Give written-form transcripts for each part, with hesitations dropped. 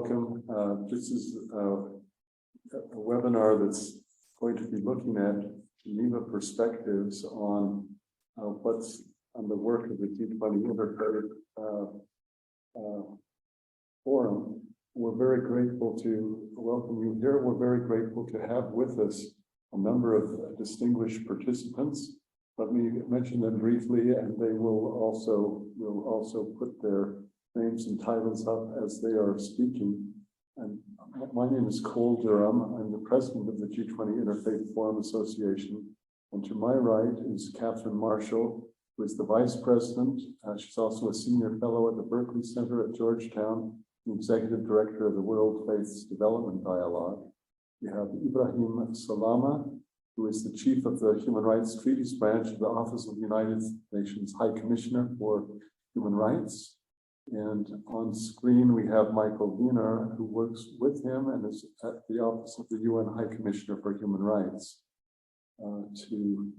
welcome. This is a webinar that's going to be looking at Geneva perspectives on what's on the work of the G20 Interfaith Forum. We're very grateful to welcome you here. We're very grateful to have with us a number of distinguished participants. Let me mention them briefly, and they will also put their names and titles up as they are speaking. And my name is Durham. I'm the president of the G20 Interfaith Forum Association. And to my right is Catherine Marshall, who is the vice president. She's also a senior fellow at the Berkeley Center at Georgetown, the executive director of the World Faiths Development Dialogue. We have Ibrahim Salama, who is the chief of the Human Rights Treaties branch of the Office of the United Nations High Commissioner for Human Rights. And on screen, we have Michael Wiener, who works with him and is at the Office of the UN High Commissioner for Human Rights. To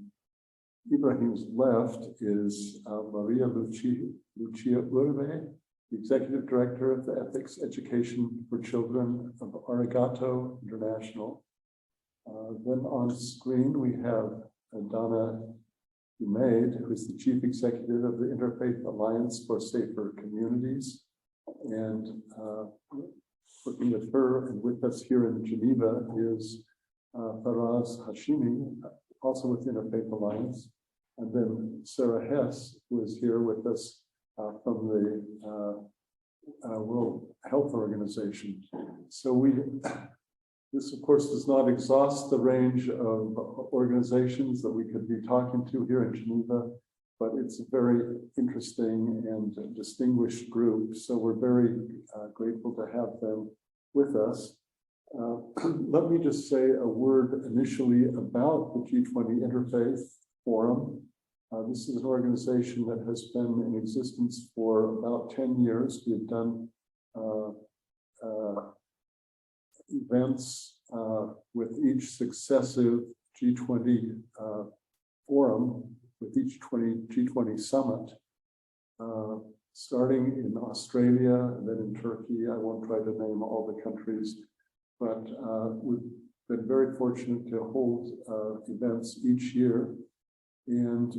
Ibrahim's left is Maria Lucia Urbe, the Executive Director of the Ethics Education for Children of Arigato International. Then on screen, we have Donna Umaid, who is the Chief Executive of the Interfaith Alliance for Safer Communities. And working with her and with us here in Geneva is Faraz Hashimi, also with the Interfaith Alliance. And then Sarah Hess, who is here with us from the World Health Organization. So this, of course, does not exhaust the range of organizations that we could be talking to here in Geneva, but it's a very interesting and distinguished group. So we're very grateful to have them with us. Let me just say a word initially about the G20 Interfaith Forum. This is an organization that has been in existence for about 10 years. We've done events with each successive G20 forum, with each G20 summit, starting in Australia and then in Turkey. I won't try to name all the countries, but we've been very fortunate to hold events each year. And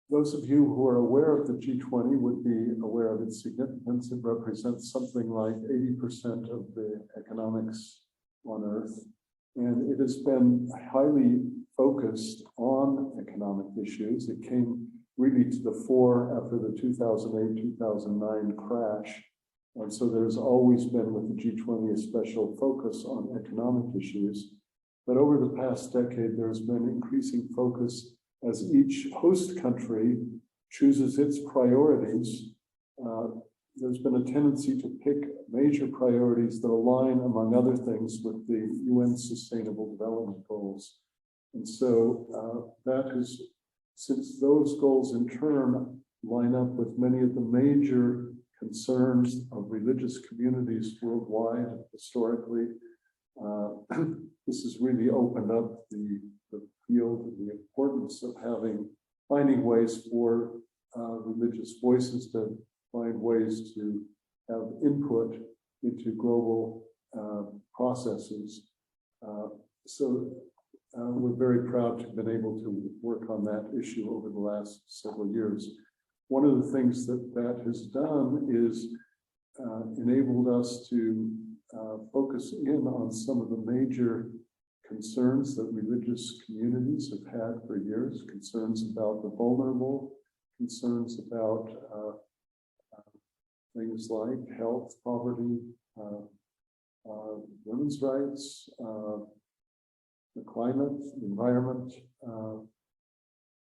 those of you who are aware of the G20 would be aware of its significance. It represents something like 80% of the economics on Earth. And it has been highly focused on economic issues. It came really to the fore after the 2008-2009 crash. And so there's always been with the G20 a special focus on economic issues. But over the past decade, there's been increasing focus as each host country chooses its priorities. There's been a tendency to pick major priorities that align, among other things, with the UN Sustainable Development Goals. And so that is, since those goals in turn line up with many of the major concerns of religious communities worldwide historically, this has really opened up the field and the importance of finding ways for religious voices to find ways to have input into global processes. So we're very proud to have been able to work on that issue over the last several years. One of the things that has done is enabled us to focus in on some of the major concerns that religious communities have had for years, concerns about the vulnerable, concerns about things like health, poverty, women's rights, the climate, the environment,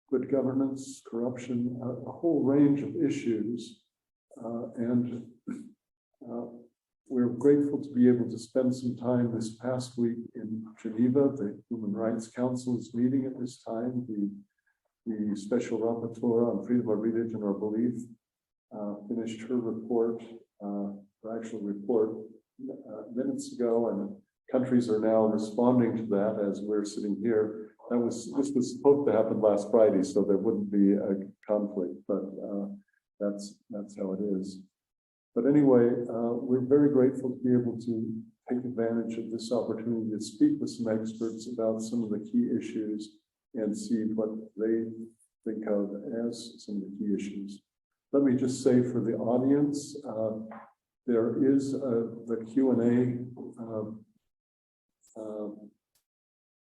good governance, corruption, a whole range of issues. And we're grateful to be able to spend some time this past week in Geneva. The Human Rights Council is meeting at this time. The Special Rapporteur on Freedom of Religion or Belief finished her report, her actual report, minutes ago, and countries are now responding to that as we're sitting here. This was supposed to happen last Friday, so there wouldn't be a conflict, but that's how it is. But anyway, we're very grateful to be able to take advantage of this opportunity to speak with some experts about some of the key issues and see what they think of as some of the key issues. Let me just say for the audience, there is the Q&A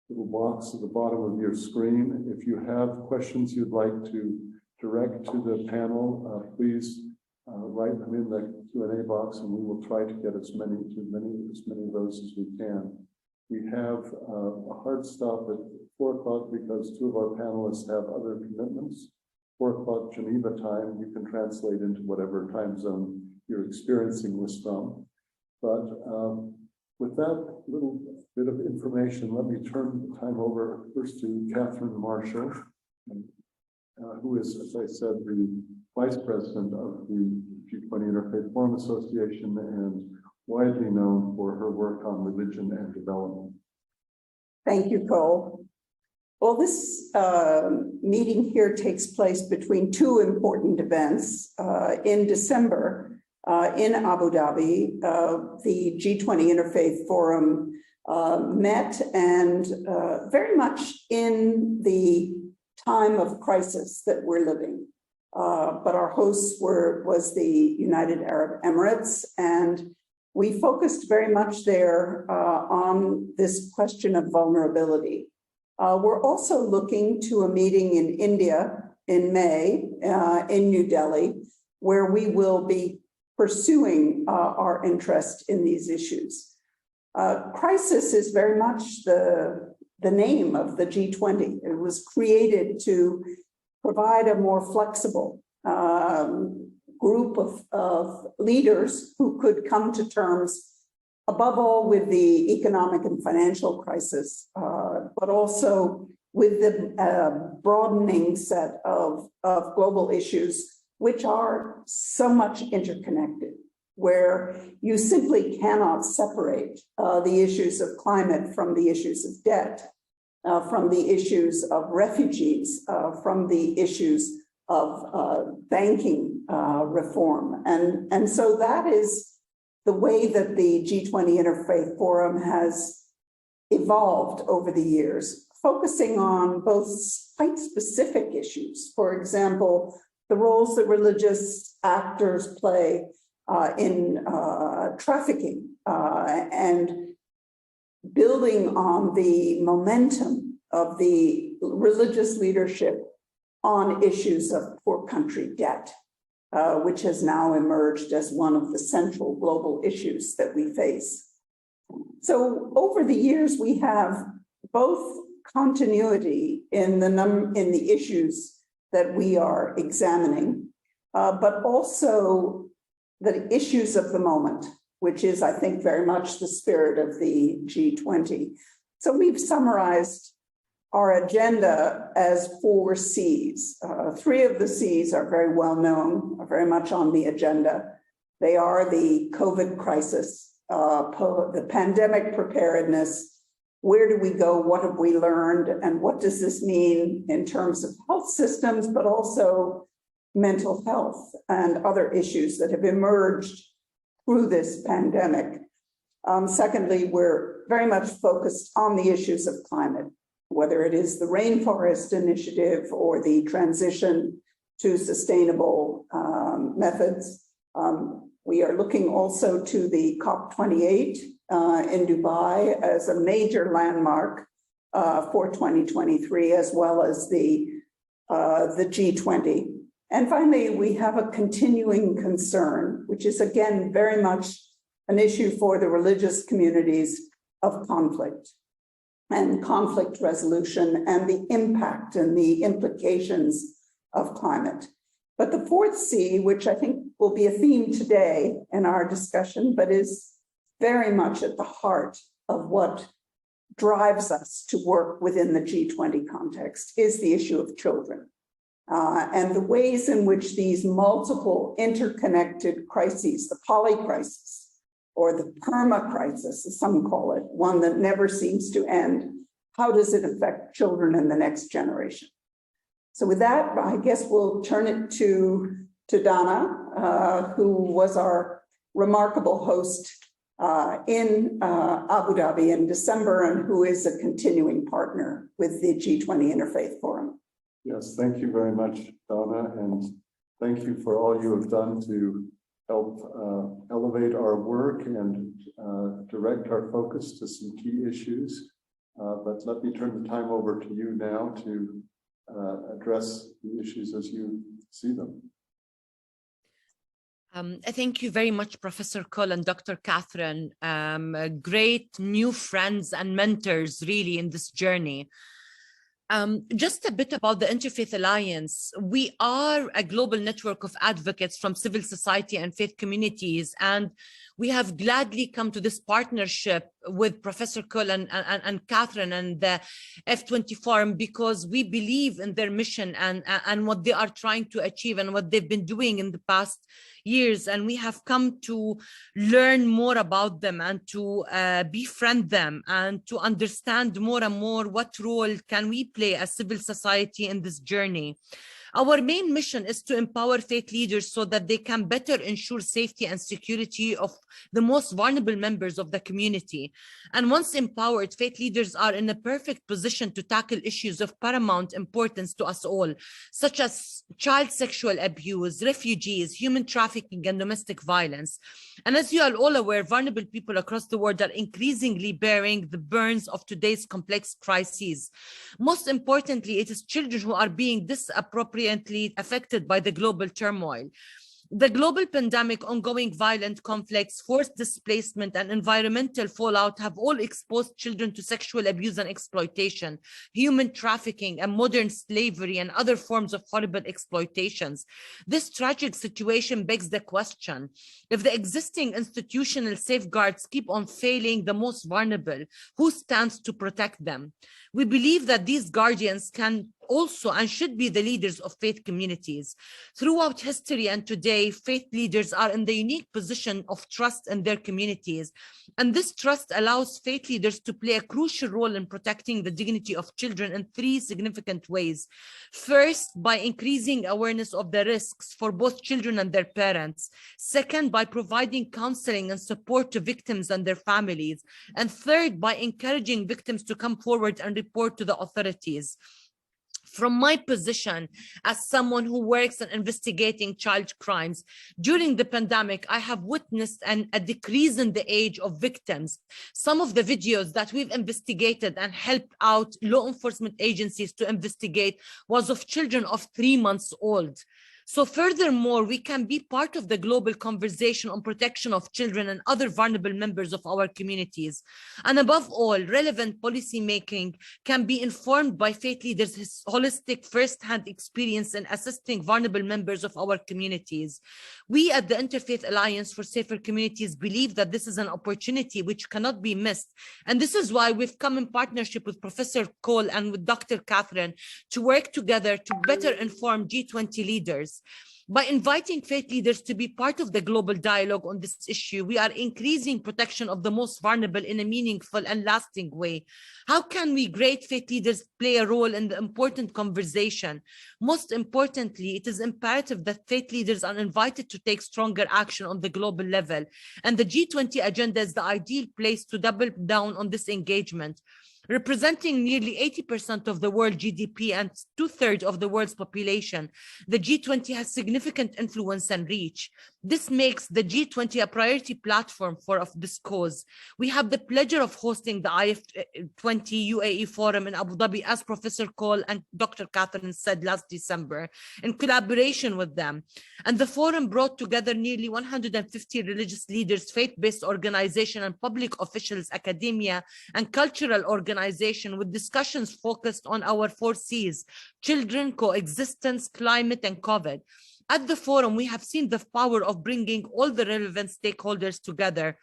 little box at the bottom of your screen. If you have questions you'd like to direct to the panel, please write them in the Q&A box, and we will try to get as many of those as we can. We have a hard stop at 4 o'clock because 2 of our panelists have other commitments. 4 o'clock Geneva time, you can translate into whatever time zone you're experiencing this from. But with that little bit of information, let me turn the time over first to Catherine Marshall, who is, as I said, the Vice President of the G20 Interfaith Forum Association and widely known for her work on religion and development. Thank you, Cole. Well, this meeting here takes place between 2 important events. In December, in Abu Dhabi, the G20 Interfaith Forum met, and very much in the time of crisis that we're living. But our hosts was the United Arab Emirates, and we focused very much there on this question of vulnerability. We're also looking to a meeting in India in May in New Delhi, where we will be pursuing our interest in these issues. Crisis is very much the name of the G20. It was created to provide a more flexible group of leaders who could come to terms, above all, with the economic and financial crisis, but also with the broadening set of global issues, which are so much interconnected, where you simply cannot separate the issues of climate from the issues of debt, from the issues of refugees, from the issues of banking reform. And so that is the way that the G20 Interfaith Forum has evolved over the years, focusing on both quite specific issues. For example, the roles that religious actors play in trafficking and building on the momentum of the religious leadership on issues of poor country debt, which has now emerged as one of the central global issues that we face. So over the years, we have both continuity in the issues that we are examining, but also the issues of the moment, which is, I think, very much the spirit of the G20. So we've summarized our agenda as 4 C's. 3 of the C's are very well known, are very much on the agenda. They are the COVID crisis, the pandemic preparedness. Where do we go? What have we learned? And what does this mean in terms of health systems, but also mental health and other issues that have emerged through this pandemic? Secondly, we're very much focused on the issues of climate, whether it is the Rainforest Initiative or the transition to sustainable methods. We are looking also to the COP28 in Dubai as a major landmark for 2023, as well as the G20. And finally, we have a continuing concern, which is again very much an issue for the religious communities, of conflict and conflict resolution and the impact and the implications of climate. But the 4th C, which I think will be a theme today in our discussion, but is very much at the heart of what drives us to work within the G20 context, is the issue of children. And the ways in which these multiple interconnected crises, the polycrisis or the perma-crisis, as some call it, one that never seems to end, how does it affect children in the next generation? So with that, I guess we'll turn it to Donna who was our remarkable host in Abu Dhabi in December and who is a continuing partner with the G20 Interfaith Forum. Yes, thank you very much, Donna, and thank you for all you have done to help elevate our work and direct our focus to some key issues. But let me turn the time over to you now to address the issues as you see them. Thank you very much, Professor Cole and Dr. Catherine. Great new friends and mentors really in this journey. Just a bit about the Interfaith Alliance. We are a global network of advocates from civil society and faith communities, and we have gladly come to this partnership with Professor Cole and Catherine and the F20 Forum because we believe in their mission and what they are trying to achieve and what they've been doing in the past years. And we have come to learn more about them and to befriend them and to understand more and more what role can we play as civil society in this journey. Our main mission is to empower faith leaders so that they can better ensure safety and security of the most vulnerable members of the community. And once empowered, faith leaders are in a perfect position to tackle issues of paramount importance to us all, such as child sexual abuse, refugees, human trafficking, and domestic violence. And as you are all aware, vulnerable people across the world are increasingly bearing the burdens of today's complex crises. Most importantly, it is children who are being disappropriately affected by the global turmoil. The global pandemic, ongoing violent conflicts, forced displacement, and environmental fallout have all exposed children to sexual abuse and exploitation, human trafficking, and modern slavery, and other forms of horrible exploitations. This tragic situation begs the question: if the existing institutional safeguards keep on failing the most vulnerable, who stands to protect them? We believe that these guardians can also and should be the leaders of faith communities. Throughout history and today, faith leaders are in the unique position of trust in their communities. And this trust allows faith leaders to play a crucial role in protecting the dignity of children in three significant ways. First, by increasing awareness of the risks for both children and their parents. Second, by providing counseling and support to victims and their families. And third, by encouraging victims to come forward and report to the authorities. From my position as someone who works on investigating child crimes, during the pandemic, I have witnessed a decrease in the age of victims. Some of the videos that we've investigated and helped out law enforcement agencies to investigate was of children of 3 months old. So furthermore, we can be part of the global conversation on protection of children and other vulnerable members of our communities. And above all, relevant policy making can be informed by faith leaders' holistic first-hand experience in assisting vulnerable members of our communities. We at the Interfaith Alliance for Safer Communities believe that this is an opportunity which cannot be missed. And this is why we've come in partnership with Professor Cole and with Dr. Catherine to work together to better inform G20 leaders. By inviting faith leaders to be part of the global dialogue on this issue, we are increasing protection of the most vulnerable in a meaningful and lasting way. How can we great faith leaders play a role in the important conversation? Most importantly, it is imperative that faith leaders are invited to take stronger action on the global level, and the G20 agenda is the ideal place to double down on this engagement. Representing nearly 80% of the world GDP and 2/3 of the world's population, the G20 has significant influence and reach. This makes the G20 a priority platform for this cause. We have the pleasure of hosting the IF20 UAE Forum in Abu Dhabi, as Professor Cole and Dr. Catherine said last December, in collaboration with them. And the forum brought together nearly 150 religious leaders, faith-based organizations, and public officials, academia, and cultural organizations, with discussions focused on our 4 C's: children, coexistence, climate, and COVID. At the forum, we have seen the power of bringing all the relevant stakeholders together.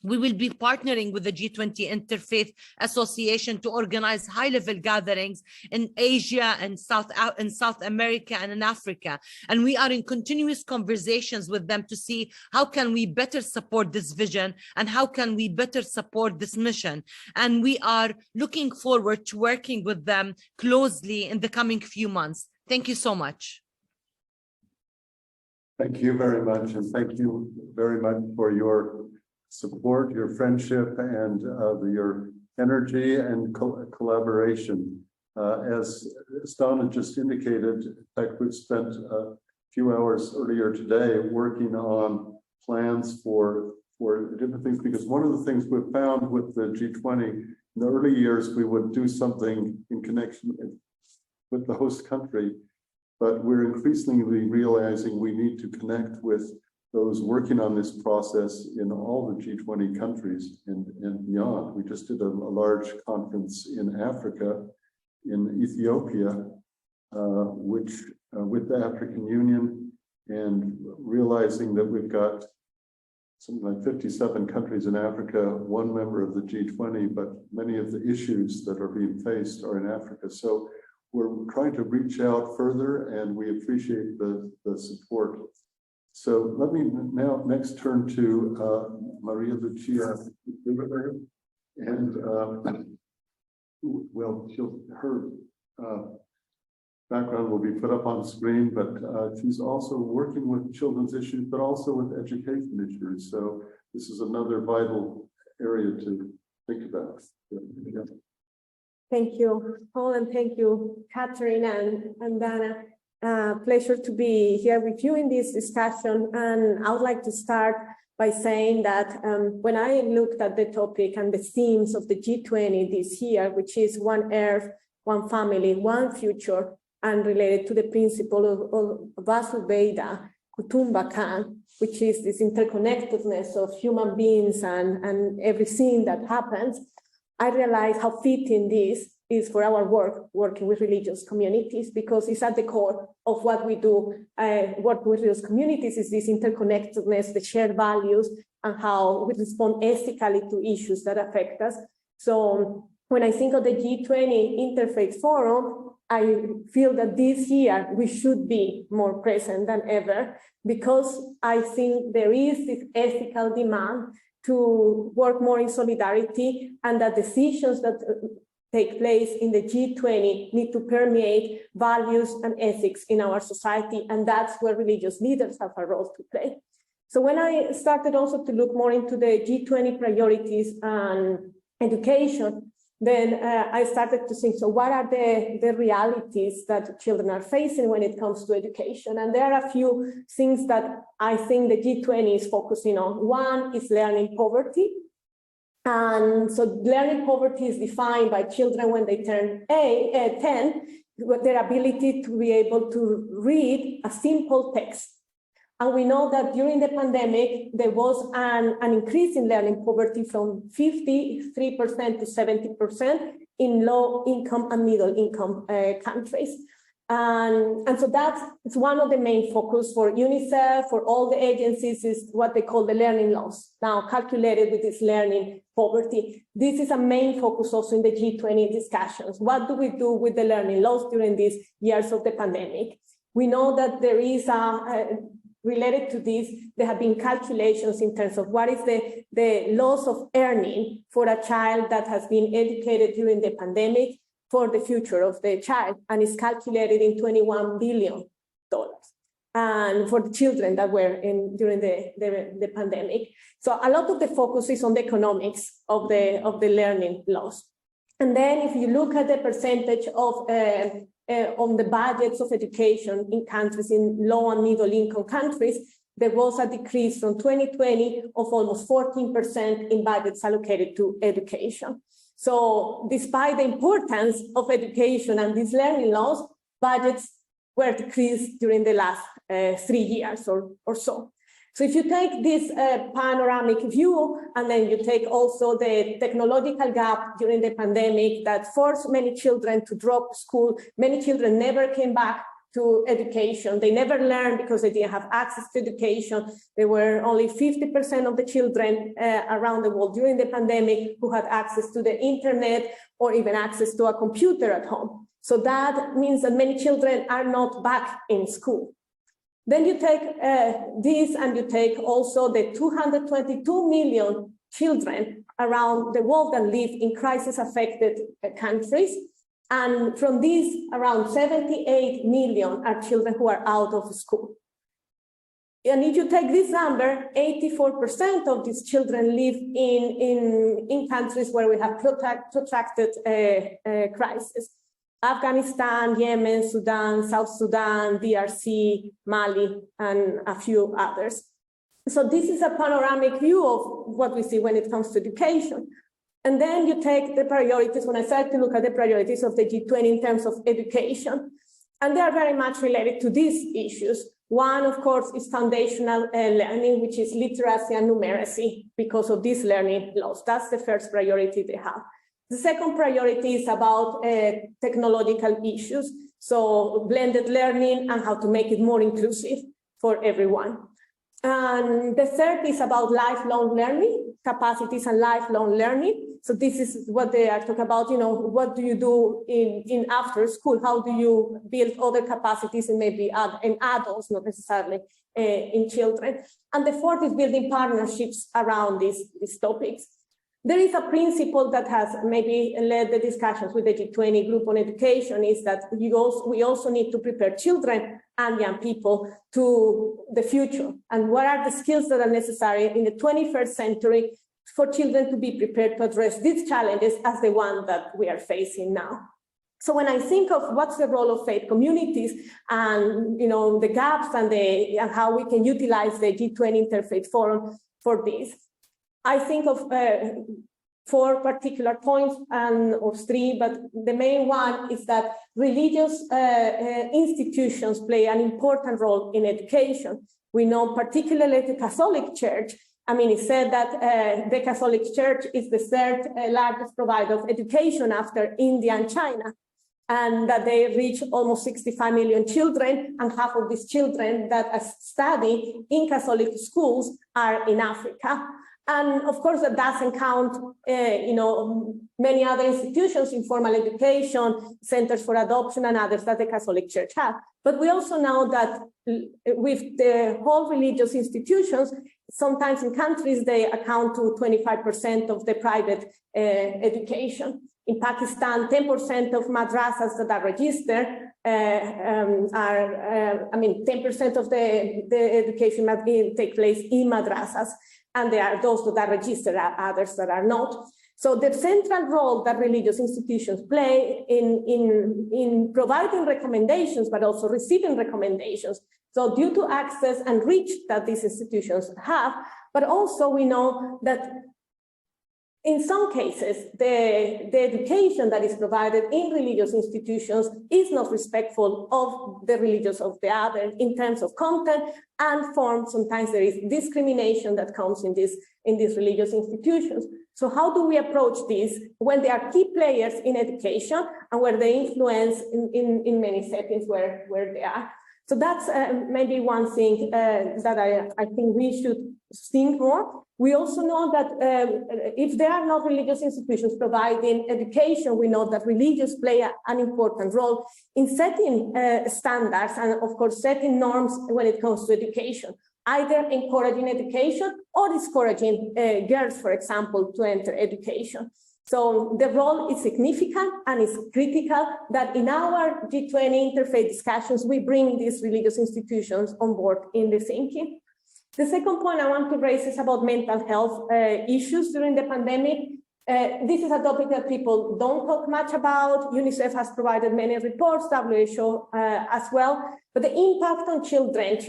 We will be partnering with the G20 Interfaith Association to organize high-level gatherings in Asia and South America and in Africa. And we are in continuous conversations with them to see how can we better support this vision and how can we better support this mission. And we are looking forward to working with them closely in the coming few months. Thank you so much. Thank you very much, and thank you very much for your support, your friendship, and your energy and collaboration. As Donna just indicated, in fact, we've spent a few hours earlier today working on plans for different things, because one of the things we've found with the G20, in the early years, we would do something in connection with the host country, but we're increasingly realizing we need to connect with those working on this process in all the G20 countries and beyond. We just did a large conference in Africa, in Ethiopia, which with the African Union, and realizing that we've got something like 57 countries in Africa, one member of the G20, but many of the issues that are being faced are in Africa. So we're trying to reach out further, and we appreciate the support. So let me now next turn to Maria Lucia, and well, her background will be put up on screen, but she's also working with children's issues, but also with education issues. So this is another vital area to think about. Yeah. Thank you, Paul, and thank you, Catherine and Dana. Pleasure to be here with you in this discussion. And I would like to start by saying that when I looked at the topic and the themes of the G20 this year, which is one Earth, one family, one future, and related to the principle of Vasudhaiva Kutumbakam, which is this interconnectedness of human beings and everything that happens, I realized how fitting this is for our work, working with religious communities, because it's at the core of what we do. Work with religious communities is this interconnectedness, the shared values, and how we respond ethically to issues that affect us. So when I think of the G20 Interfaith Forum, I feel that this year we should be more present than ever, because I think there is this ethical demand to work more in solidarity, and that decisions that take place in the G20 need to permeate values and ethics in our society, and that's where religious leaders have a role to play. So when I started also to look more into the G20 priorities and education, then I started to think, so what are the realities that children are facing when it comes to education? And there are a few things that I think the G20 is focusing on. One is learning poverty. And so learning poverty is defined by children when they turn 10, with their ability to be able to read a simple text. And we know that during the pandemic, there was an increase in learning poverty from 53% to 70% in low-income and middle-income countries. And so that's one of the main focus for UNICEF, for all the agencies, is what they call the learning loss, now calculated with this learning poverty. This is a main focus also in the G20 discussions. What do we do with the learning loss during these years of the pandemic? We know that there is related to this, there have been calculations in terms of what is the loss of earning for a child that has been educated during the pandemic for the future of the child, and is calculated in $21 billion. And for the children that were during the pandemic. So a lot of the focus is on the economics of the learning loss. And then if you look at the percentage of on the budgets of education in countries in low and middle income countries, there was a decrease from 2020 of almost 14% in budgets allocated to education. So despite the importance of education and this learning loss, budgets were decreased during the last 3 years or so. So if you take this panoramic view, and then you take also the technological gap during the pandemic that forced many children to drop school, many children never came back to education. They never learned because they didn't have access to education. There were only 50% of the children around the world during the pandemic who had access to the internet or even access to a computer at home. So that means that many children are not back in school. Then you take this, and you take also the 222 million children around the world that live in crisis-affected countries. And from these, around 78 million are children who are out of school. And if you take this number, 84% of these children live in countries where we have protracted crisis. Afghanistan, Yemen, Sudan, South Sudan, DRC, Mali, and a few others. So this is a panoramic view of what we see when it comes to education. And then you take the priorities, when I started to look at the priorities of the G20 in terms of education, and they are very much related to these issues. One, of course, is foundational learning, which is literacy and numeracy, because of this learning loss. That's the first priority they have. The second priority is about technological issues, so blended learning and how to make it more inclusive for everyone. And the third is about lifelong learning, capacities and lifelong learning. So this is what they are talking about, you know, what do you do in after school? How do you build other capacities in maybe in adults, not necessarily in children? And the fourth is building partnerships around these topics. There is a principle that has maybe led the discussions with the G20 group on education, is that we also need to prepare children and young people to the future. And what are the skills that are necessary in the 21st century for children to be prepared to address these challenges as the one that we are facing now. So when I think of what's the role of faith communities and, you know, the gaps and how we can utilize the G20 Interfaith Forum for this, I think of 4 particular points, or 3, but the main one is that religious institutions play an important role in education. We know particularly the Catholic Church. I mean, it's said that the Catholic Church is the 3rd largest provider of education after India and China, and that they reach almost 65 million children, and half of these children that study in Catholic schools are in Africa. And of course, that doesn't count, you know, many other institutions, informal education, centers for adoption, and others that the Catholic Church has. But we also know that with the whole religious institutions, sometimes in countries, they account to 25% of the private education. In Pakistan, 10% of madrasas that are registered are, 10% of the education take place in madrasas. And there are those that are registered, others that are not. So the central role that religious institutions play in providing recommendations, but also receiving recommendations. So due to access and reach that these institutions have, but also we know that in some cases, the education that is provided in religious institutions is not respectful of the religions of the other in terms of content and form. Sometimes there is discrimination that comes in these religious institutions. So how do we approach this when they are key players in education and where they influence in many settings where they are? So that's maybe one thing that I think we should think more. We also know that if there are not religious institutions providing education, we know that religions play an important role in setting standards and, of course, setting norms when it comes to education, either encouraging education or discouraging girls, for example, to enter education. So the role is significant and it's critical that in our G20 interfaith discussions, we bring these religious institutions on board in the thinking. The second point I want to raise is about mental health issues during the pandemic. This is a topic that people don't talk much about. UNICEF has provided many reports, WHO as well, but the impact on children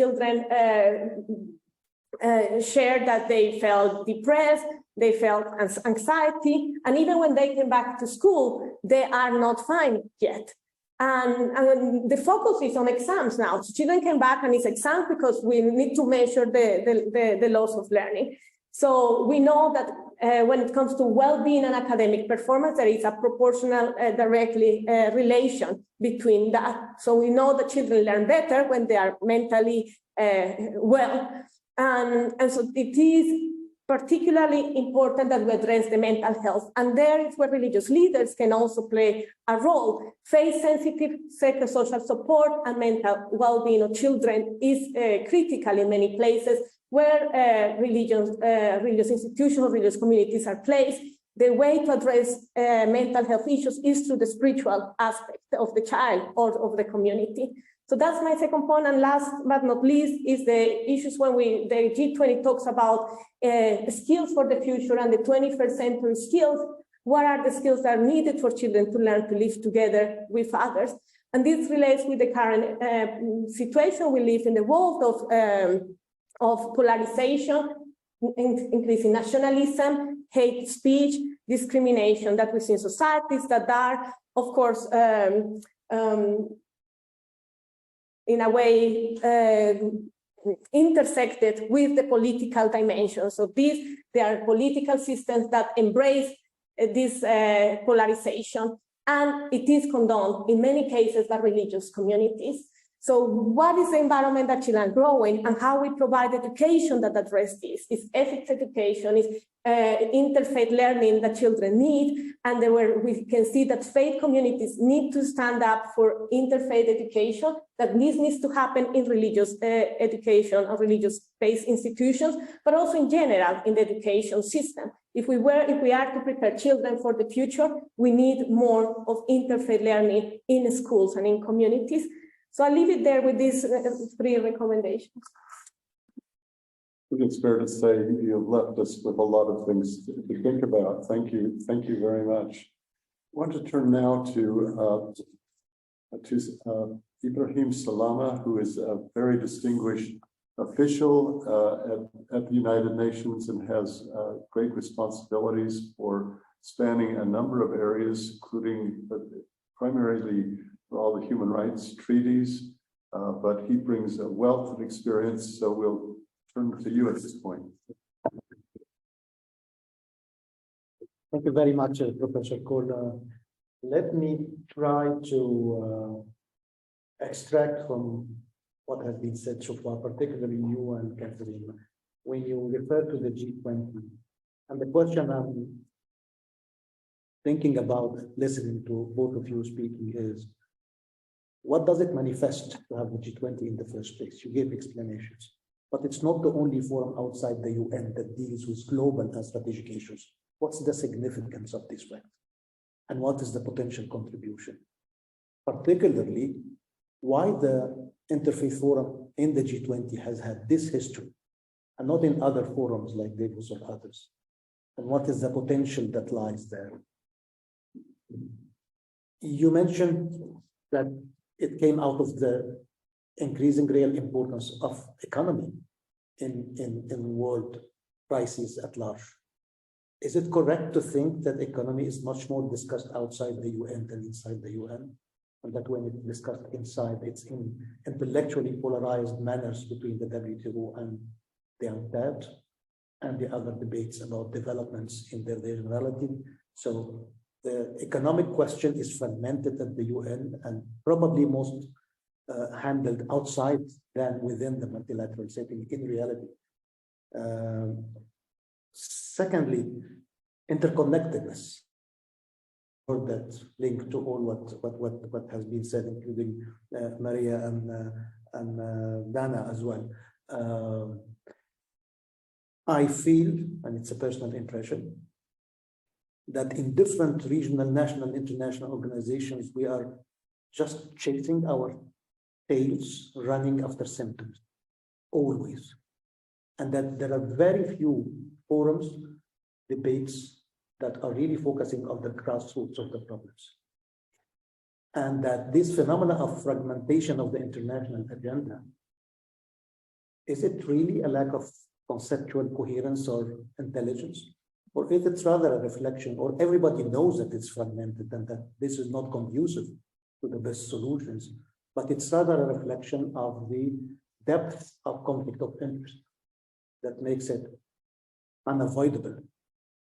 shared that they felt depressed, they felt anxiety, and even when they came back to school, they are not fine yet. And the focus is on exams now. So children came back and it's exams because we need to measure the loss of learning. So we know that when it comes to well-being and academic performance, there is a proportional directly relation between that. So we know that children learn better when they are mentally well. And so it is particularly important that we address the mental health. And there is where religious leaders can also play a role. Faith-sensitive psychosocial support and mental well-being of children is critical in many places where religious institutions or religious communities are placed. The way to address mental health issues is through the spiritual aspect of the child or of the community. So that's my second point. And last but not least is the issues when the G20 talks about skills for the future and the 21st century skills. What are the skills that are needed for children to learn to live together with others? And this relates with the current situation we live in, the world of polarization, increasing nationalism, hate speech, discrimination that we see in societies that are, of course, in a way intersected with the political dimension. So there are political systems that embrace this polarization, and it is condoned in many cases by religious communities. So what is the environment that children grow in, and how we provide education that addresses this? Is ethics education, is interfaith learning that children need, and where we can see that faith communities need to stand up for interfaith education, that this needs to happen in religious education or religious-based institutions, but also in general in the education system. If we are to prepare children for the future, we need more of interfaith learning in schools and in communities. So I'll leave it there with these 3 recommendations. I think it's fair to say you've left us with a lot of things to think about. Thank you very much. I want to turn now to Ibrahim Salama, who is a very distinguished official at the United Nations and has great responsibilities for spanning a number of areas, including primarily for all the human rights treaties, but he brings a wealth of experience, so we'll turn to you at this point. Thank you very much, Professor Cole. Let me try to extract from what has been said so far, particularly you and Catherine, when you refer to the G20. And the question I'm thinking about listening to both of you speaking is, what does it manifest to have the G20 in the first place? You gave explanations, but it's not the only forum outside the UN that deals with global and strategic issues. What's the significance of this fact? And what is the potential contribution? Particularly, why the Interfaith Forum in the G20 has had this history and not in other forums like Davos or others? And what is the potential that lies there? You mentioned that it came out of the increasing real importance of economy in world crises at large. Is it correct to think that economy is much more discussed outside the UN than inside the UN? And that when it's discussed inside, it's in intellectually polarized manners between the WTO and the UNCTAD and the other debates about developments in their generality. So the economic question is fragmented at the UN and probably most handled outside than within the multilateral setting in reality. Secondly, interconnectedness, or that link to all what has been said, including Maria and Dana as well. I feel, and it's a personal impression, that in different regional, national, international organizations, we are just chasing our tails, running after symptoms, always. And that there are very few forums, debates that are really focusing on the grassroots of the problems. And that this phenomena of fragmentation of the international agenda, is it really a lack of conceptual coherence or intelligence? Or is it rather a reflection, or everybody knows that it's fragmented and that this is not conducive to the best solutions, but it's rather a reflection of the depth of conflict of interest that makes it unavoidable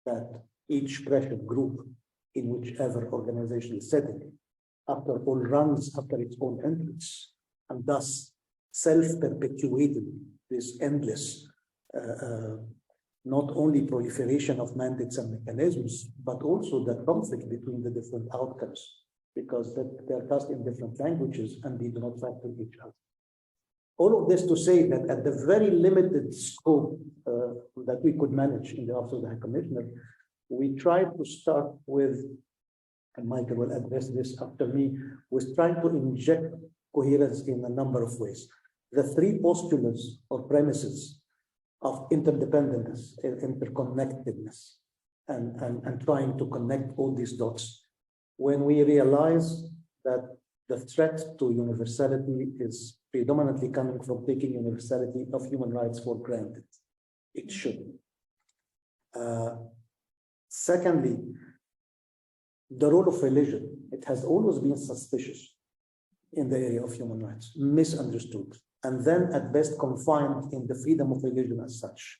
that each pressure group in whichever organizational setting, after all, runs after its own interests, and thus self-perpetuating this endless not only proliferation of mandates and mechanisms, but also the conflict between the different outcomes, because they're cast in different languages and they do not factor each other. All of this to say that at the very limited scope that we could manage in the Office of the High Commissioner, we tried to start with, and Michael will address this after me, was trying to inject coherence in a number of ways. The three postulates or premises of interdependence, interconnectedness, and trying to connect all these dots. When we realize that the threat to universality is predominantly coming from taking universality of human rights for granted. It shouldn't. Secondly, the role of religion. It has always been suspicious in the area of human rights, misunderstood, and then at best confined in the freedom of religion as such.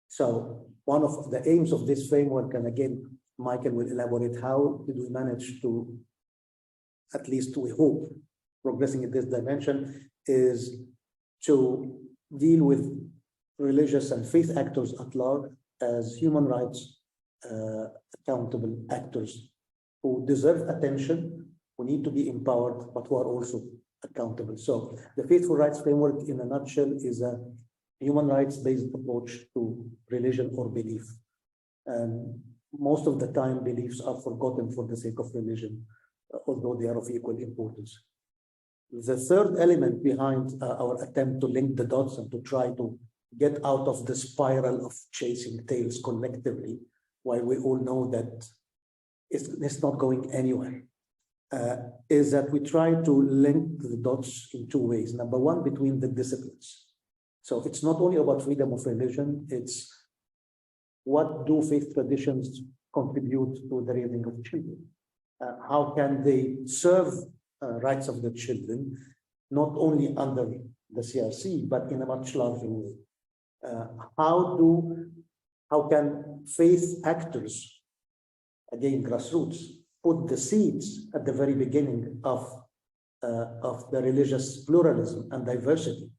So one of the aims of this framework, and again, Michael will elaborate, how did we manage to, at least we hope, progressing in this dimension, is to deal with religious and faith actors at large as human rights accountable actors who deserve attention, who need to be empowered, but who are also accountable. So the Faithful Rights Framework in a nutshell is a human rights-based approach to religion or belief. And most of the time, beliefs are forgotten for the sake of religion, although they are of equal importance. The third element behind our attempt to link the dots and to try to get out of the spiral of chasing tails collectively, while we all know that it's not going anywhere, is that we try to link the dots in two ways. Number one, between the disciplines. So it's not only about freedom of religion, it's what do faith traditions contribute to the raising of children? How can they serve rights of the children, not only under the CRC, but in a much larger way? How can faith actors, again, grassroots, put the seeds at the very beginning of the religious pluralism and diversity?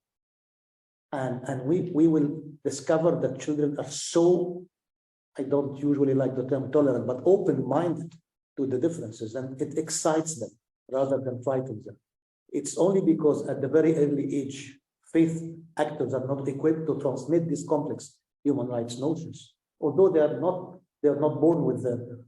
And we will discover that children are so, I don't usually like the term tolerant, but open-minded to the differences, and it excites them rather than frightens them. It's only because at the very early age, faith actors are not equipped to transmit these complex human rights notions, although they are not born with the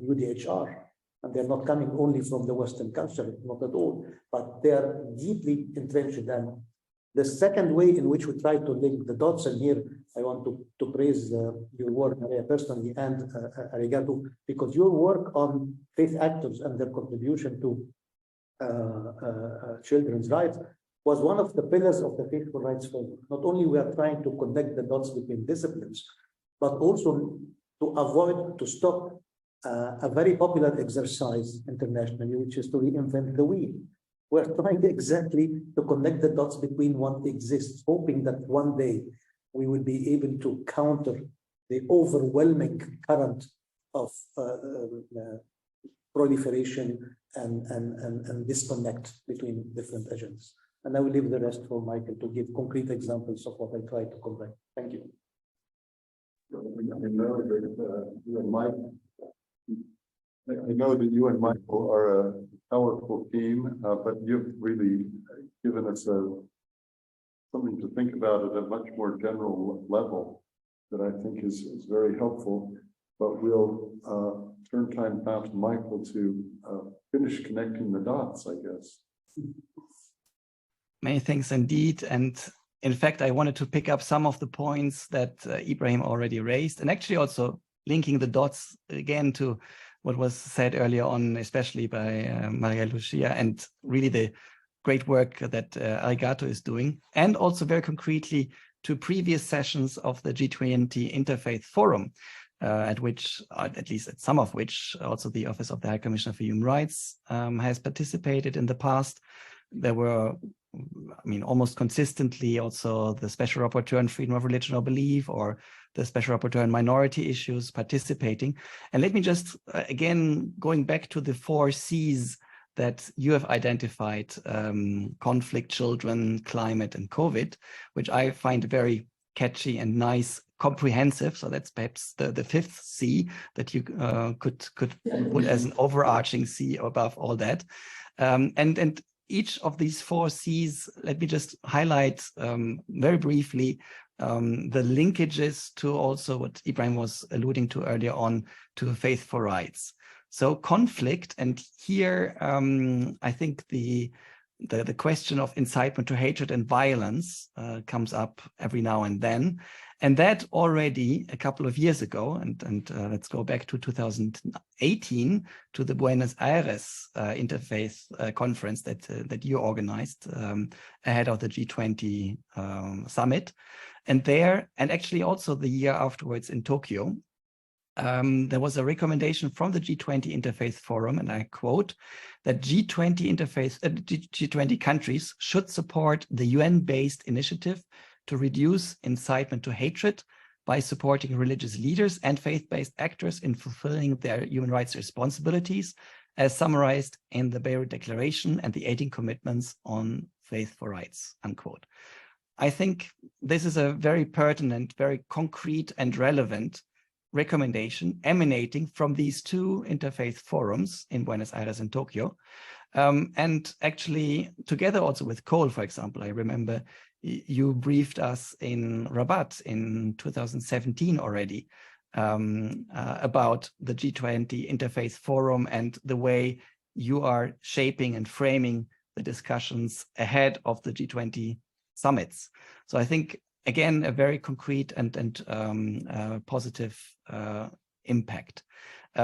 UDHR, and they're not coming only from the Western culture, not at all, but they are deeply entrenched. And the second way in which we try to link the dots, and here I want to praise your work, Maria, personally, and Arigato, because your work on faith actors and their contribution to children's rights was one of the pillars of the Faithful Rights Framework. Not only we are trying to connect the dots between disciplines, but also to stop a very popular exercise internationally, which is to reinvent the wheel. We're trying exactly to connect the dots between what exists, hoping that one day we will be able to counter the overwhelming current of proliferation and disconnect between different agendas. And I will leave the rest for Michael to give concrete examples of what I try to convey. Thank you. I know that you and Michael are a powerful team, but you've really given us something to think about at a much more general level that I think is very helpful. But we'll turn time now to Michael to finish connecting the dots, I guess. Many thanks indeed. And in fact, I wanted to pick up some of the points that Ibrahim already raised, and actually also linking the dots again to what was said earlier on, especially by Maria Lucia, and really the great work that Arigato is doing, and also very concretely to previous sessions of the G20 Interfaith Forum, at which, at least at some of which, also the Office of the High Commissioner for Human Rights has participated in the past. There were, I mean, almost consistently also the Special Rapporteur on Freedom of Religion or Belief, or the Special Rapporteur on Minority Issues participating. And let me just, again, going back to the 4 C's that you have identified, conflict, children, climate, and COVID, which I find very catchy and nice, comprehensive. So that's perhaps the 5th C that you could put as an overarching C above all that. And each of these 4 C's, let me just highlight very briefly the linkages to also what Ibrahim was alluding to earlier on, to faithful rights. So conflict, and here I think the question of incitement to hatred and violence comes up every now and then. And that already a couple of years ago, and let's go back to 2018, to the Buenos Aires Interfaith Conference that you organized ahead of the G20 summit. And there, and actually also the year afterwards in Tokyo, there was a recommendation from the G20 Interfaith Forum, and I quote, that G20 countries should support the UN-based initiative to reduce incitement to hatred by supporting religious leaders and faith-based actors in fulfilling their human rights responsibilities, as summarized in the Beirut Declaration and the 18 commitments on faith for rights, unquote. I think this is a very pertinent, very concrete and relevant recommendation emanating from these two interfaith forums in Buenos Aires and Tokyo. And actually together also with Cole, for example, I remember you briefed us in Rabat in 2017 already about the G20 Interfaith Forum and the way you are shaping and framing the discussions ahead of the G20 summits. So I think, again, a very concrete and positive impact.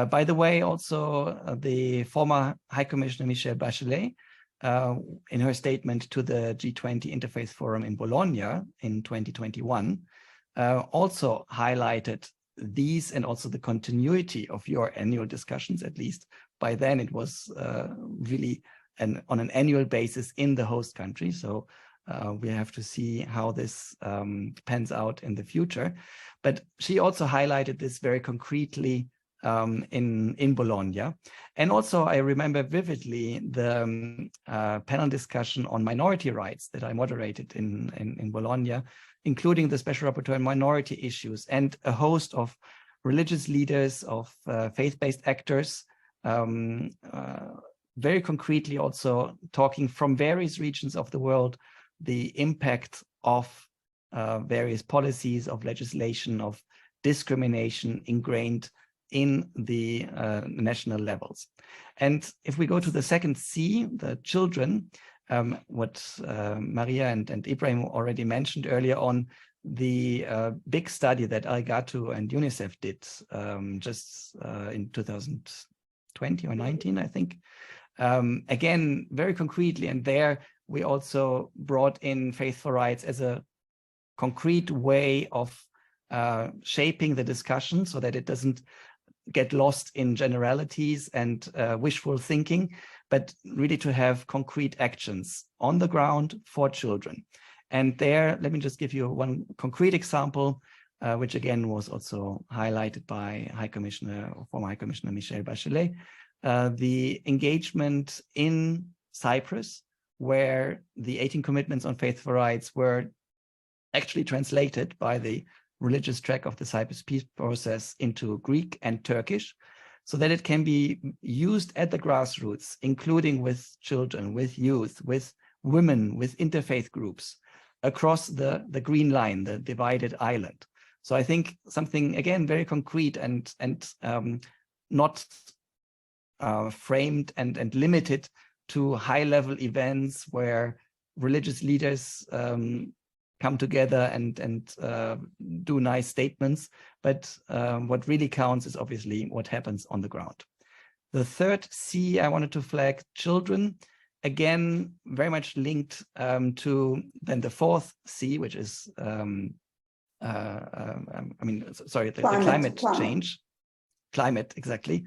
By the way, also the former High Commissioner Michelle Bachelet, in her statement to the G20 Interfaith Forum in Bologna in 2021, also highlighted these and also the continuity of your annual discussions. At least by then it was really on an annual basis in the host country. So we have to see how this pans out in the future. But she also highlighted this very concretely in Bologna. And also I remember vividly the panel discussion on minority rights that I moderated in Bologna, including the Special Rapporteur on Minority Issues and a host of religious leaders, of faith-based actors, very concretely also talking from various regions of the world, the impact of various policies, of legislation, of discrimination ingrained in the national levels. And if we go to the second C, the children, what Maria and Ibrahim already mentioned earlier on, the big study that Algatu and UNICEF did just in 2020 or 19, I think. Again, very concretely, and there we also brought in Faith for Rights as a concrete way of shaping the discussion so that it doesn't get lost in generalities and wishful thinking, but really to have concrete actions on the ground for children. And there, let me just give you one concrete example, which again was also highlighted by former High Commissioner Michelle Bachelet, the engagement in Cyprus, where the 18 commitments on faith for rights were actually translated by the religious track of the Cyprus peace process into Greek and Turkish, so that it can be used at the grassroots, including with children, with youth, with women, with interfaith groups across the green line, the divided island. So I think something, again, very concrete and not framed and limited to high-level events where religious leaders come together and do nice statements, but what really counts is obviously what happens on the ground. The third C I wanted to flag, children, again, very much linked to then the fourth C, which is, the climate change. Climate, exactly.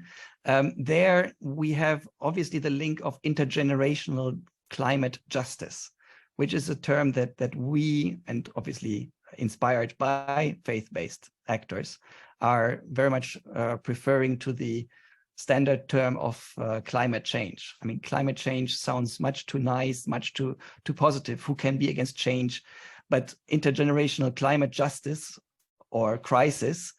There we have obviously the link of intergenerational climate justice, which is a term that we, and obviously inspired by faith-based actors, are very much preferring to the standard term of climate change. I mean, climate change sounds much too nice, much too positive. Who can be against change? But intergenerational climate justice or crisis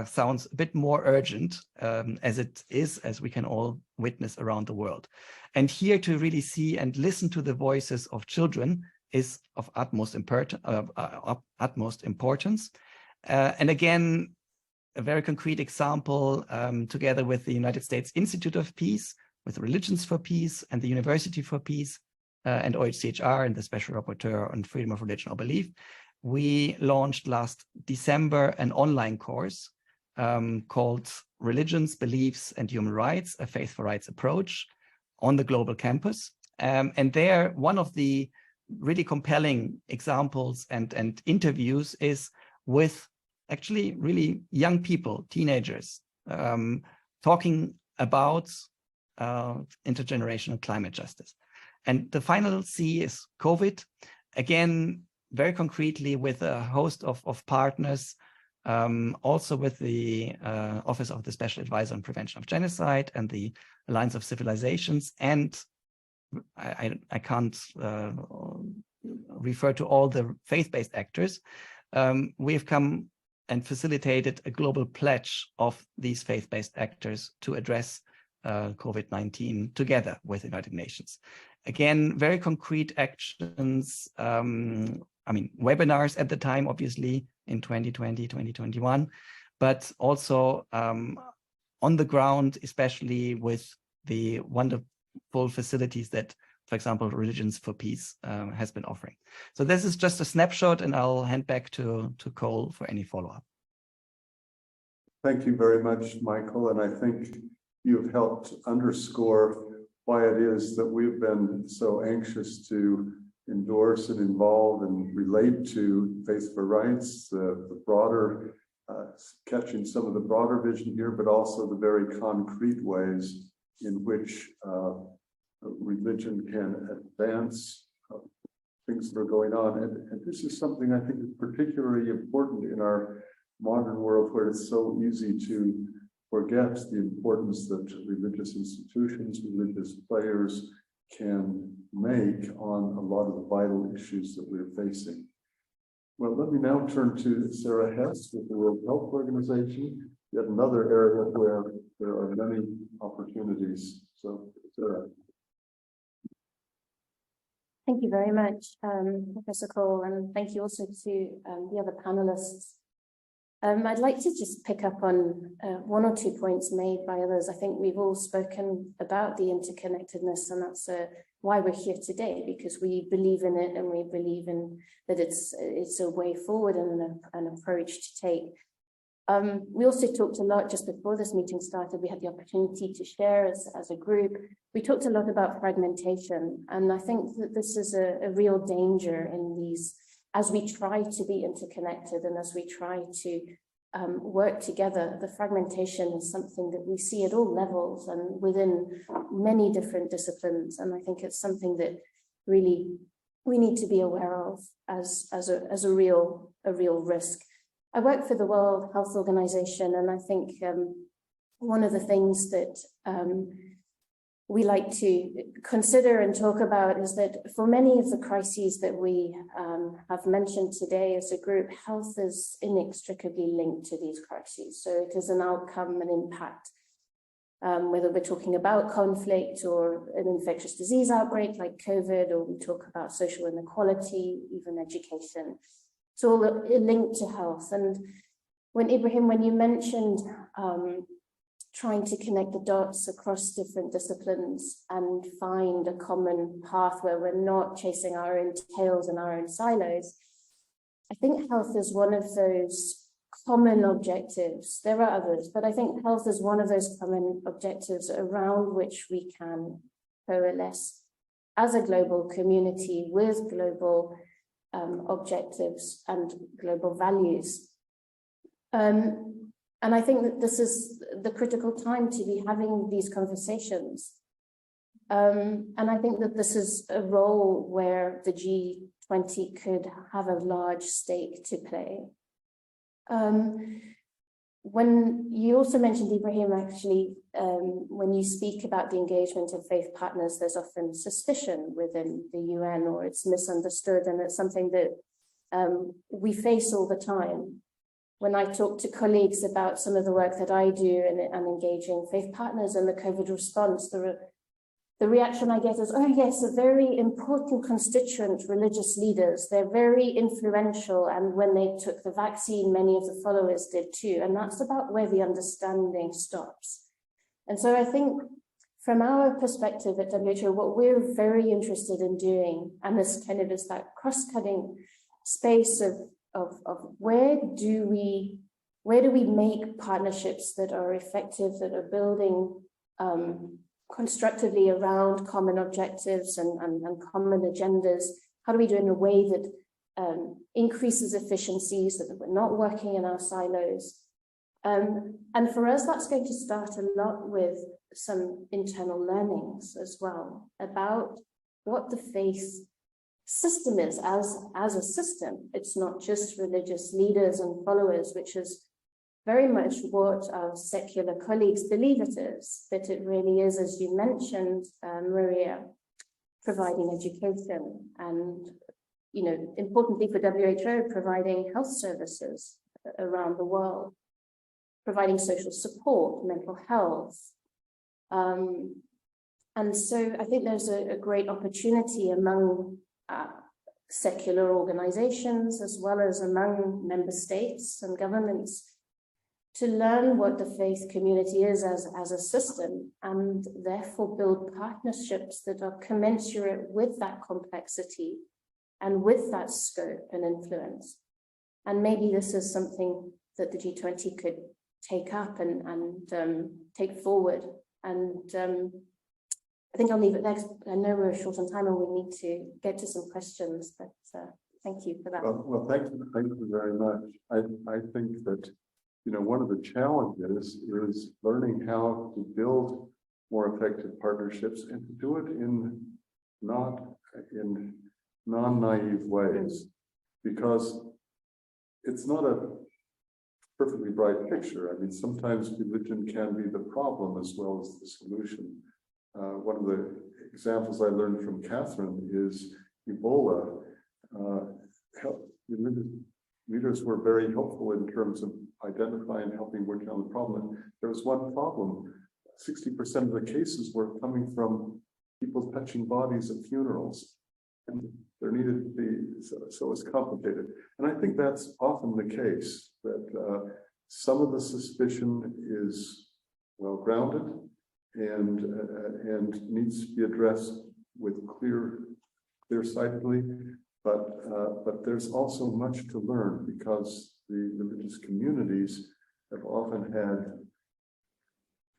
sounds a bit more urgent, as it is, as we can all witness around the world. And here to really see and listen to the voices of children is of utmost importance. And again, a very concrete example, together with the United States Institute of Peace, with Religions for Peace and the University for Peace, and OHCHR and the Special Rapporteur on Freedom of Religion or Belief, we launched last December an online course called Religions, Beliefs, and Human Rights, a Faith for Rights approach on the global campus. And there, one of the really compelling examples and interviews is with actually really young people, teenagers, talking about intergenerational climate justice. And the final C is COVID. Again, very concretely with a host of partners, also with the Office of the Special Advisor on Prevention of Genocide and the Alliance of Civilizations. And I can't refer to all the faith-based actors. We have come and facilitated a global pledge of these faith-based actors to address COVID-19 together with the United Nations. Again, very concrete actions. I mean, webinars at the time, obviously, in 2020, 2021, but also on the ground, especially with the wonderful facilities that, for example, Religions for Peace has been offering. So this is just a snapshot, and I'll hand back to Cole for any follow-up. Thank you very much, Michael. And I think you've helped underscore why it is that we've been so anxious to endorse and involve and relate to Faith for Rights, the broader, catching some of the broader vision here, but also the very concrete ways in which religion can advance things that are going on. And this is something I think is particularly important in our modern world, where it's so easy to forget the importance that religious institutions, religious players can make on a lot of the vital issues that we're facing. Well, let me now turn to Sarah Hess with the World Health Organization, yet another area where there are many opportunities. So, Sarah. Thank you very much, Professor Cole, and thank you also to the other panelists. I'd like to just pick up on one or two points made by others. I think we've all spoken about the interconnectedness, and that's why we're here today, because we believe in it and we believe in that it's a way forward and an approach to take. We also talked a lot just before this meeting started. We had the opportunity to share as a group. We talked a lot about fragmentation, and I think that this is a real danger in these, as we try to be interconnected and as we try to work together. The fragmentation is something that we see at all levels and within many different disciplines. And I think it's something that really we need to be aware of as a real risk. I work for the World Health Organization, and I think one of the things that we like to consider and talk about is that for many of the crises that we have mentioned today as a group, health is inextricably linked to these crises. So it is an outcome, an impact, whether we're talking about conflict or an infectious disease outbreak like COVID, or we talk about social inequality, even education. It's all linked to health. And when you mentioned trying to connect the dots across different disciplines and find a common path where we're not chasing our own tails and our own silos, I think health is one of those common objectives. There are others, but I think health is one of those common objectives around which we can coalesce as a global community with global objectives and global values. And I think that this is the critical time to be having these conversations. And I think that this is a role where the G20 could have a large stake to play. When you also mentioned, Ibrahim, actually, when you speak about the engagement of faith partners, there's often suspicion within the UN, or it's misunderstood, and it's something that we face all the time. When I talk to colleagues about some of the work that I do and engaging faith partners in the COVID response, there the reaction I get is, oh yes, a very important constituent, religious leaders. They're very influential. And when they took the vaccine, many of the followers did too. And that's about where the understanding stops. And so I think from our perspective at WHO, what we're very interested in doing, and this kind of is that cross-cutting space of where do we make partnerships that are effective, that are building constructively around common objectives and common agendas? How do we do it in a way that increases efficiencies, so that we're not working in our silos? And for us, that's going to start a lot with some internal learnings as well about what the faith system is as a system. It's not just religious leaders and followers, which is very much what our secular colleagues believe it is, but it really is, as you mentioned, Maria, providing education and, you know, importantly for WHO, providing health services around the world, providing social support, mental health. And so I think there's a great opportunity among secular organizations, as well as among member states and governments, to learn what the faith community is as a system, and therefore build partnerships that are commensurate with that complexity and with that scope and influence. And maybe this is something that the G20 could take up and take forward. And I think I'll leave it there. I know we're short on time and we need to get to some questions, but thank you for that. Well, thank you very much. I think that, you know, one of the challenges is learning how to build more effective partnerships and to do it in non-naive ways, because it's not a perfectly bright picture. I mean, sometimes religion can be the problem as well as the solution. One of the examples I learned from Catherine is Ebola. Religious leaders were very helpful in terms of identifying and helping work on the problem. There was one problem: 60% of the cases were coming from people touching bodies at funerals, and there needed to be, so it was complicated. And I think that's often the case, that some of the suspicion is well grounded and needs to be addressed with clear-sightedly, but there's also much to learn, because the religious communities have often had,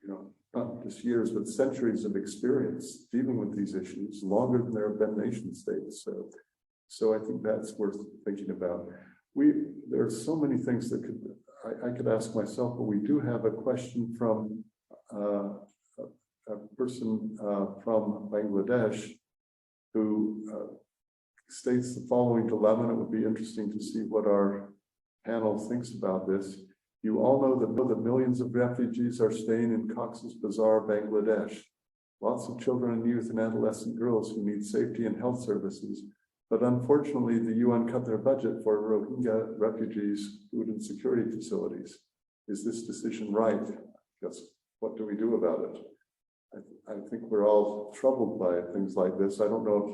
you know, not just years, but centuries of experience dealing with these issues, longer than there have been nation states. So I think that's worth thinking about. There are so many things that I could ask myself, but we do have a question from a person from Bangladesh who states the following dilemma, and it would be interesting to see what our panel thinks about this. You all know that millions of refugees are staying in Cox's Bazar, Bangladesh. Lots of children and youth and adolescent girls who need safety and health services. But unfortunately, the UN cut their budget for Rohingya refugees' food and security facilities. Is this decision right? Just what do we do about it? I think we're all troubled by things like this. I don't know if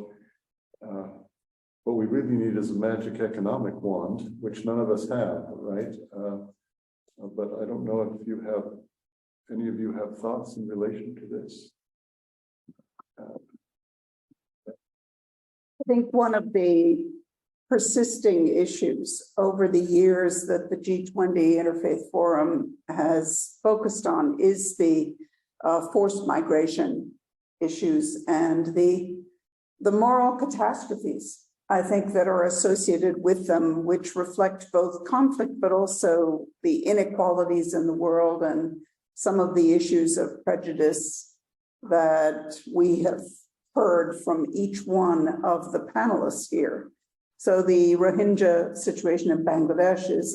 what we really need is a magic economic wand, which none of us have, right? But I don't know if any of you have thoughts in relation to this. I think one of the persisting issues over the years that the G20 Interfaith Forum has focused on is the forced migration issues and the moral catastrophes, I think, that are associated with them, which reflect both conflict, but also the inequalities in the world and some of the issues of prejudice that we have heard from each one of the panelists here. So the Rohingya situation in Bangladesh is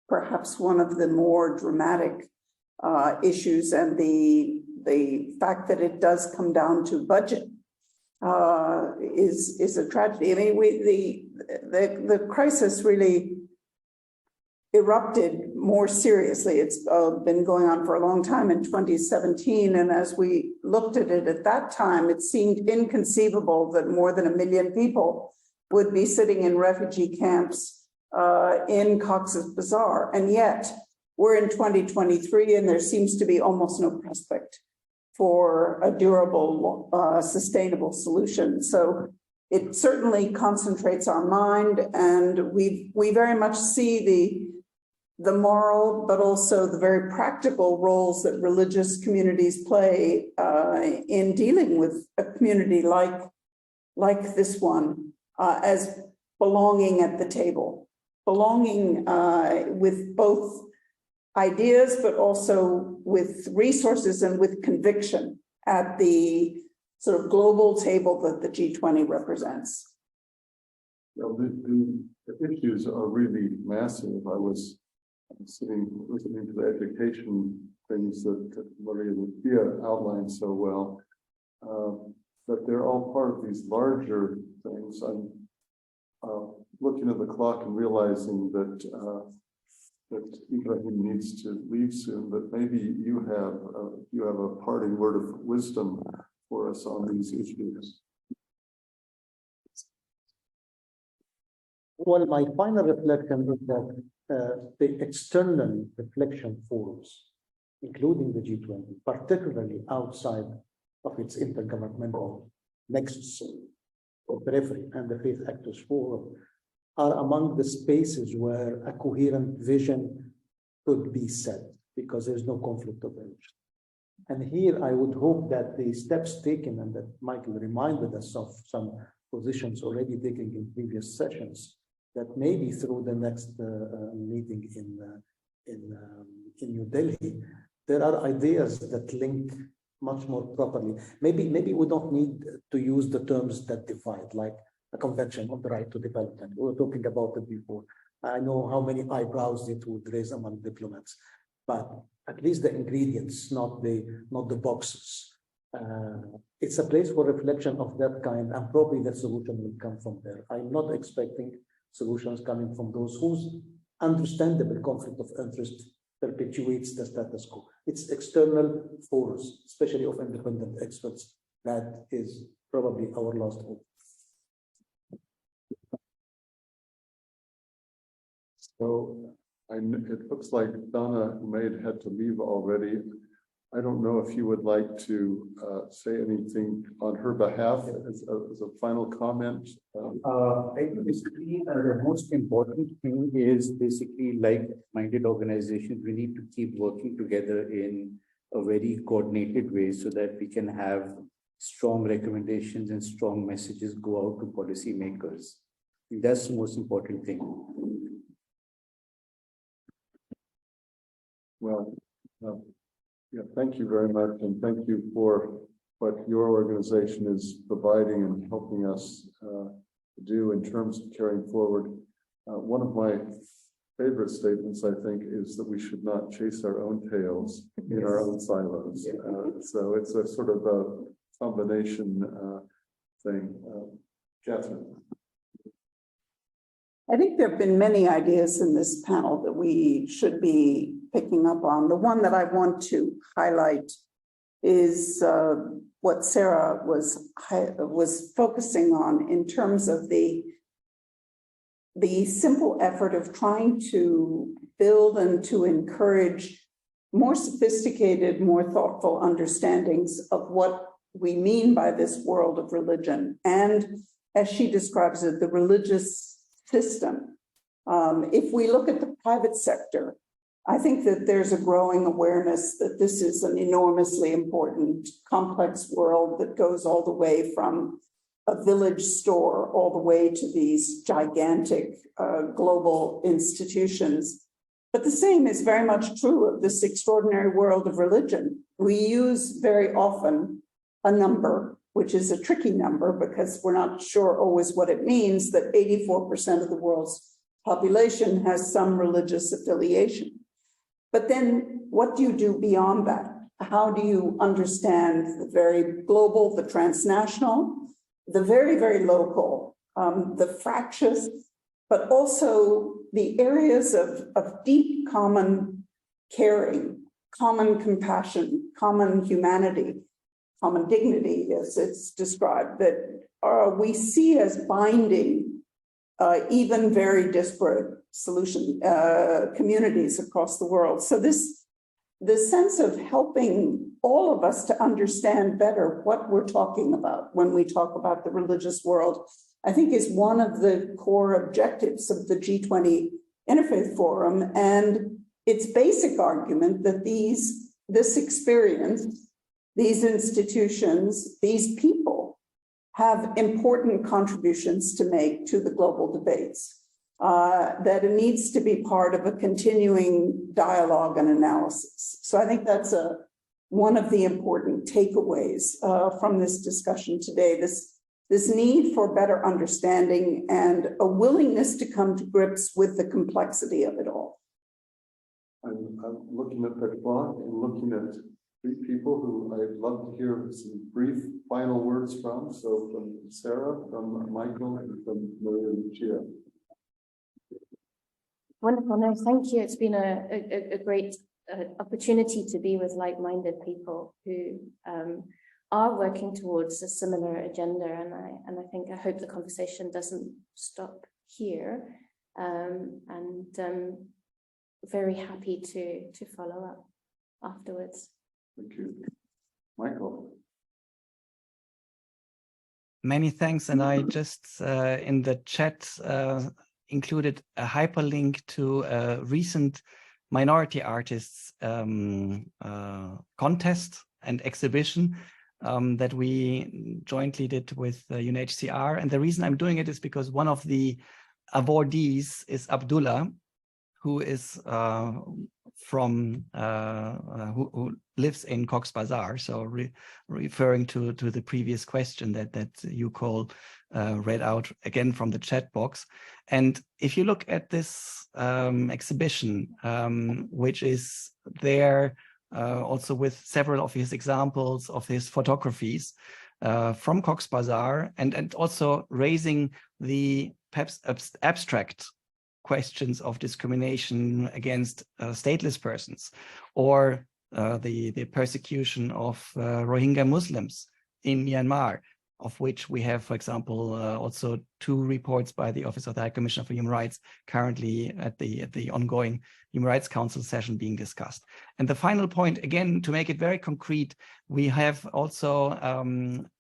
perhaps one of the more dramatic issues, and the fact that it does come down to budget is a tragedy. I mean, the crisis really erupted more seriously. It's been going on for a long time in 2017. And as we looked at it at that time, it seemed inconceivable that more than 1 million people would be sitting in refugee camps in Cox's Bazar. And yet we're in 2023 and there seems to be almost no prospect for a durable, sustainable solution. So it certainly concentrates our mind, and we very much see the moral, but also the very practical roles that religious communities play in dealing with a community like this one as belonging at the table, belonging with both ideas, but also with resources and with conviction at the sort of global table that the G20 represents. Well, the issues are really massive. I was listening to the education things that Maria Lucia outlined so well, but they're all part of these larger things. I'm looking at the clock and realizing that Ibrahim needs to leave soon, but maybe you have a parting word of wisdom for us on these issues. Well, my final reflection is that the external reflection forums, including the G20, particularly outside of its intergovernmental nexus or periphery and the Faith Actors Forum, are among the spaces where a coherent vision could be set because there's no conflict of interest. And here I would hope that the steps taken, and that Michael reminded us of some positions already taken in previous sessions, that maybe through the next meeting in New Delhi, there are ideas that link much more properly. Maybe we don't need to use the terms that divide, like a convention on the right to development. We were talking about it before. I know how many eyebrows it would raise among diplomats, but at least the ingredients, not the boxes. It's a place for reflection of that kind, and probably the solution will come from there. I'm not expecting solutions coming from those whose understandable conflict of interest perpetuates the status quo. It's external force, especially of independent experts. That is probably our last hope. So it looks like Donna Umaid had to leave already. I don't know if you would like to say anything on her behalf as a final comment. I think basically the most important thing is basically like-minded organizations. We need to keep working together in a very coordinated way so that we can have strong recommendations and strong messages go out to policymakers. That's the most important thing. Well, yeah, thank you very much, and thank you for what your organization is providing and helping us do in terms of carrying forward. One of my favorite statements, I think, is that we should not chase our own tails in our own silos. So it's a sort of a combination thing. Catherine. I think there have been many ideas in this panel that we should be picking up on. The one that I want to highlight is what Sarah was focusing on in terms of the simple effort of trying to build and to encourage more sophisticated, more thoughtful understandings of what we mean by this world of religion. And as she describes it, the religious system. If we look at the private sector, I think that there's a growing awareness that this is an enormously important, complex world that goes all the way from a village store all the way to these gigantic global institutions. But the same is very much true of this extraordinary world of religion. We use very often a number, which is a tricky number because we're not sure always what it means, that 84% of the world's population has some religious affiliation. But then what do you do beyond that? How do you understand the very global, the transnational, the very, very local, the fractious, but also the areas of deep common caring, common compassion, common humanity, common dignity, as it's described, that we see as binding even very disparate communities across the world. So the sense of helping all of us to understand better what we're talking about when we talk about the religious world, I think is one of the core objectives of the G20 Interfaith Forum, and its basic argument that this experience, these institutions, these people have important contributions to make to the global debates, that it needs to be part of a continuing dialogue and analysis. So I think that's one of the important takeaways from this discussion today, this need for better understanding and a willingness to come to grips with the complexity of it all. I'm looking at the clock and looking at three people who I'd love to hear some brief final words from. So from Sarah, from Michael, and from Maria Lucia. Wonderful. No, thank you. It's been a great opportunity to be with like-minded people who are working towards a similar agenda. And I hope the conversation doesn't stop here. Very happy to follow up afterwards. Thank you. Michael. Many thanks. And I just in the chat included a hyperlink to a recent minority artists contest and exhibition that we jointly did with UNHCR. And the reason I'm doing it is because one of the awardees is Abdullah, who is from who lives in Cox's Bazar. So referring to the previous question that you Cole read out again from the chat box. And if you look at this exhibition, which is there also with several of his examples of his photographies from Cox's Bazar, and also raising the perhaps abstract questions of discrimination against stateless persons, or the persecution of Rohingya Muslims in Myanmar, of which we have, for example, also 2 reports by the Office of the High Commissioner for Human Rights currently at the ongoing Human Rights Council session being discussed. And the final point, again, to make it very concrete, we have also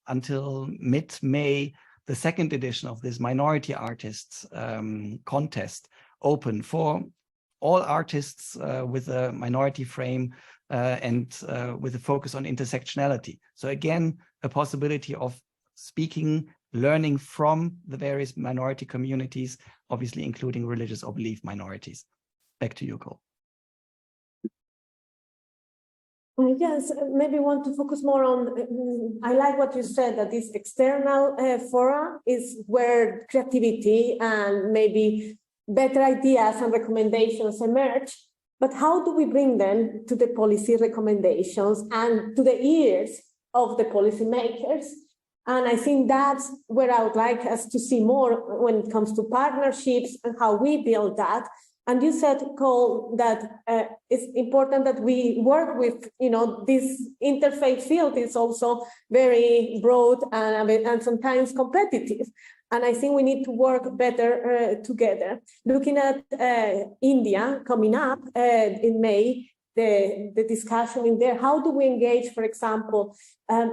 until mid-May the 2nd edition of this minority artists contest open for all artists with a minority frame and with a focus on intersectionality. So again, a possibility of speaking, learning from the various minority communities, obviously including religious or belief minorities. Back to you, Cole. Yes, maybe want to focus more on, I like what you said, that this external fora is where creativity and maybe better ideas and recommendations emerge, but how do we bring them to the policy recommendations and to the ears of the policymakers? And I think that's where I would like us to see more when it comes to partnerships and how we build that. And you said, Cole, that it's important that we work with, this interfaith field is also very broad and sometimes competitive. And I think we need to work better together. Looking at India coming up in May, the discussion in there, how do we engage, for example,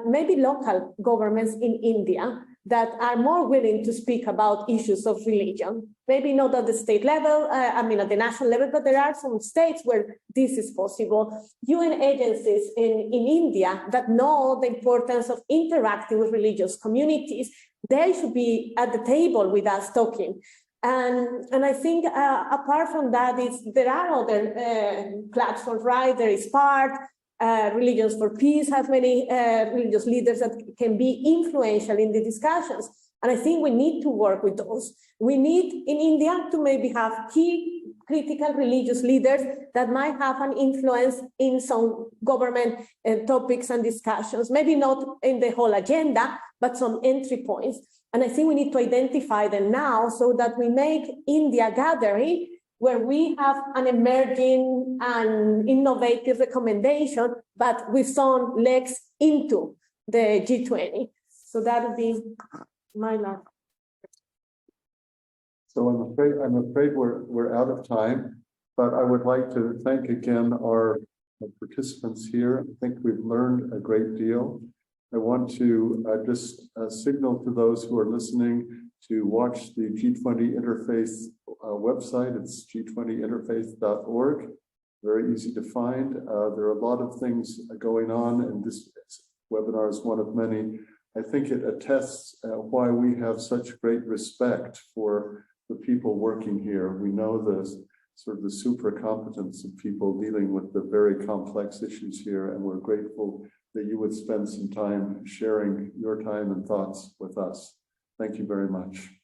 maybe local governments in India that are more willing to speak about issues of religion? Maybe not at the state level, at the national level, but there are some states where this is possible. UN agencies in India that know the importance of interacting with religious communities, they should be at the table with us talking. And I think apart from that, there are other platforms, right? There is PART, Religions for Peace has many religious leaders that can be influential in the discussions. And I think we need to work with those. We need in India to maybe have key critical religious leaders that might have an influence in some government topics and discussions, maybe not in the whole agenda, but some entry points. And I think we need to identify them now so that we make India gathering where we have an emerging and innovative recommendation, but with some legs into the G20. So that would be my last. So I'm afraid we're out of time, but I would like to thank again our participants here. I think we've learned a great deal. I want to just signal to those who are listening to watch the G20 Interfaith website. It's g20interfaith.org. Very easy to find. There are a lot of things going on, and this webinar is one of many. I think it attests why we have such great respect for the people working here. We know the sort of the super competence of people dealing with the very complex issues here, and we're grateful that you would spend some time sharing your time and thoughts with us. Thank you very much.